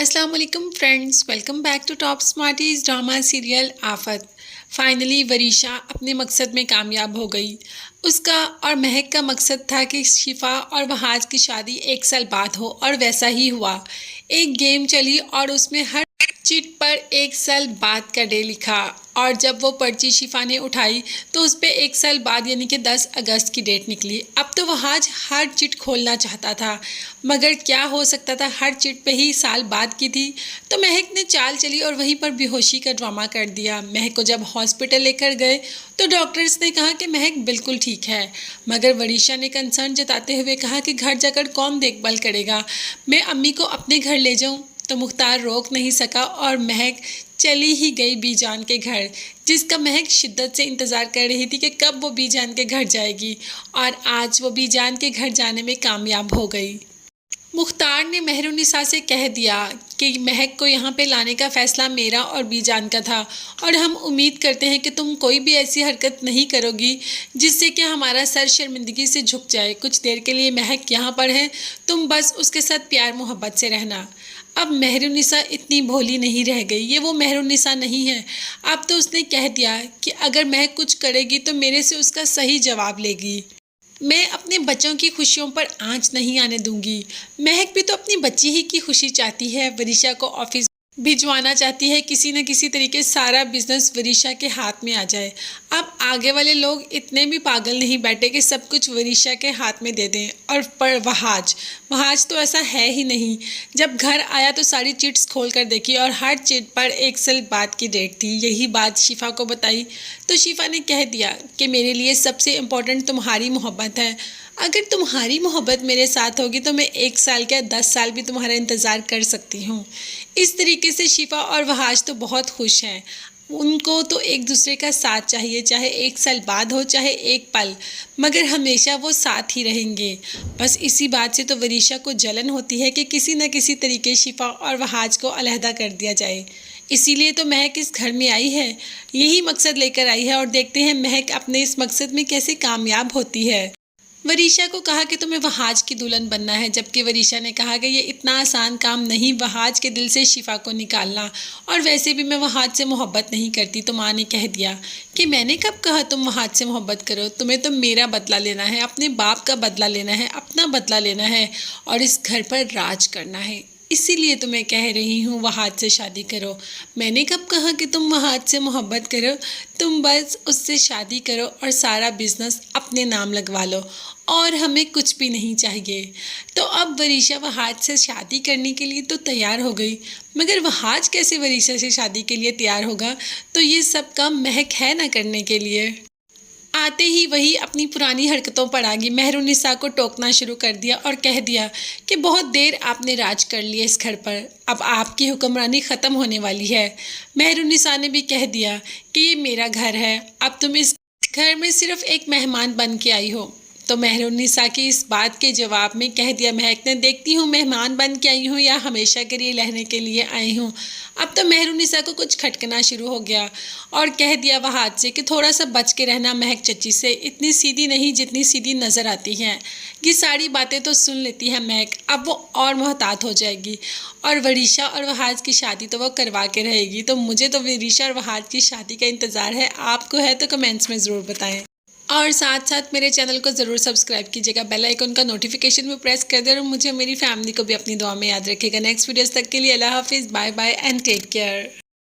अस्सलाम वालेकुम friends, welcome back to Top Smarties drama serial Aafat. Finally Varisha अपने मकसद में कामयाब हो गई। उसका और महक का मकसद था कि शिफा और वहाज की शादी 1 साल बाद हो, और वैसा ही हुआ। एक गेम चली और उसमें हर चिट पर 1 साल बाद का डे लिखा, और जब वो पर्ची शिफा ने उठाई तो उस पर 1 साल बाद यानी कि 10 अगस्त की डेट निकली। अब तो वहाज हर चिट खोलना चाहता था, मगर क्या हो सकता था, हर चिट पे ही साल बाद की थी। तो महक ने चाल चली और वहीं पर बेहोशी का ड्रामा कर दिया। महक को जब हॉस्पिटल लेकर गए तो डॉक्टर्स ने कहा कि महक बिल्कुल ठीक है, मगर वरीशा ने कंसर्न जताते हुए कहा कि घर जाकर कौन देखभाल करेगा, मैं अम्मी को अपने घर ले जाऊं। तो मुख्तार रोक नहीं सका और महक चली ही गई बीजान के घर, जिसका महक शिद्दत से इंतज़ार कर रही थी कि कब वो बीजान के घर जाएगी। और आज वो बीजान के घर जाने में कामयाब हो गई। मुख्तार ने मेहरुनिसा से कह दिया कि महक को यहाँ पे लाने का फ़ैसला मेरा और बीजान का था, और हम उम्मीद करते हैं कि तुम कोई भी ऐसी हरकत नहीं करोगी जिससे कि हमारा सर शर्मिंदगी से झुक जाए। कुछ देर के लिए महक यहाँ पर है, तुम बस उसके साथ प्यार मोहब्बत से रहना। अब मेहरुनिसा इतनी भोली नहीं रह गई, ये वो मेहरुनिसा नहीं है। अब तो उसने कह दिया कि अगर महक कुछ करेगी तो मेरे से उसका सही जवाब लेगी। मैं अपने बच्चों की खुशियों पर आंच नहीं आने दूंगी। महक भी तो अपनी बच्ची ही की खुशी चाहती है, वरीशा को ऑफिस भिजवाना चाहती है, किसी न किसी तरीके सारा बिजनेस वरीशा के हाथ में आ जाए। अब आगे वाले लोग इतने भी पागल नहीं बैठे कि सब कुछ वरीशा के हाथ में दे दें। और पर वहाज वहाज तो ऐसा है ही नहीं। जब घर आया तो सारी चिट्स खोल कर देखी और हर चिट पर 1 साल बाद की डेट थी। यही बात शिफा को बताई तो शिफा ने कह दिया कि मेरे लिए सबसे इम्पोर्टेंट तुम्हारी मोहब्बत है। अगर तुम्हारी मोहब्बत मेरे साथ होगी तो मैं 1 साल क्या 10 साल भी तुम्हारा इंतज़ार कर सकती हूँ। इस तरीके से शिफा और वहाज तो बहुत खुश हैं। उनको तो एक दूसरे का साथ चाहिए, चाहे 1 साल बाद हो चाहे एक पल, मगर हमेशा वो साथ ही रहेंगे। बस इसी बात से तो वरीशा को जलन होती है कि किसी न किसी तरीके शिफा और वहाज को अलहदा कर दिया जाए। इसीलिए तो महक इस घर में आई है, यही मकसद लेकर आई है, और देखते हैं महक अपने इस मकसद में कैसे कामयाब होती है। वरीशा को कहा कि तुम्हें वहाज की दुल्हन बनना है, जबकि वरीशा ने कहा कि ये इतना आसान काम नहीं वहाज के दिल से शिफा को निकालना, और वैसे भी मैं वहाज से मोहब्बत नहीं करती। तो माँ ने कह दिया कि मैंने कब कहा तुम वहाज से मोहब्बत करो, तुम्हें तो मेरा बदला लेना है, अपने बाप का बदला लेना है, अपना बदला लेना है, और इस घर पर राज करना है। इसीलिए तो मैं कह रही हूँ वहाज से शादी करो। मैंने कब कहा कि तुम वहाज से मोहब्बत करो, तुम बस उससे शादी करो और सारा बिजनेस अपने नाम लगवा लो, और हमें कुछ भी नहीं चाहिए। तो अब वरीशा वहाज से शादी करने के लिए तो तैयार हो गई, मगर वहाज कैसे वरीशा से शादी के लिए तैयार होगा? तो ये सब काम महक है ना करने के लिए। आते ही वही अपनी पुरानी हरकतों पर आ गई। मेहरुनिसा को टोकना शुरू कर दिया और कह दिया कि बहुत देर आपने राज कर लिया इस घर पर, अब आपकी हुक्मरानी ख़त्म होने वाली है। मेहरुनिसा ने भी कह दिया कि ये मेरा घर है, अब तुम इस घर में सिर्फ एक मेहमान बन के आई हो। तो मेहरुनिसा की इस बात के जवाब में कह दिया महक ने, देखती हूँ मेहमान बन के आई हूँ या हमेशा के लिए रहने के लिए आई हूँ। अब तो मेहरुनिसा को कुछ खटकना शुरू हो गया और कह दिया वहाज से कि थोड़ा सा बच के रहना महक चची से, इतनी सीधी नहीं जितनी सीधी नज़र आती हैं। ये सारी बातें तो सुन लेती है महक, अब वो और मोहतात हो जाएगी, और वरीशा और वहाज की शादी तो वो करवा के रहेगी। तो मुझे तो वरीशा और वहाज की शादी का इंतज़ार है, आपको है तो कमेंट्स में ज़रूर बताएं, और साथ साथ मेरे चैनल को ज़रूर सब्सक्राइब कीजिएगा, बेल आइकन का नोटिफिकेशन भी प्रेस कर दें, और मुझे मेरी फैमिली को भी अपनी दुआ में याद रखिएगा। नेक्स्ट वीडियोस तक के लिए अल्लाह हाफिज़, bye bye and take care.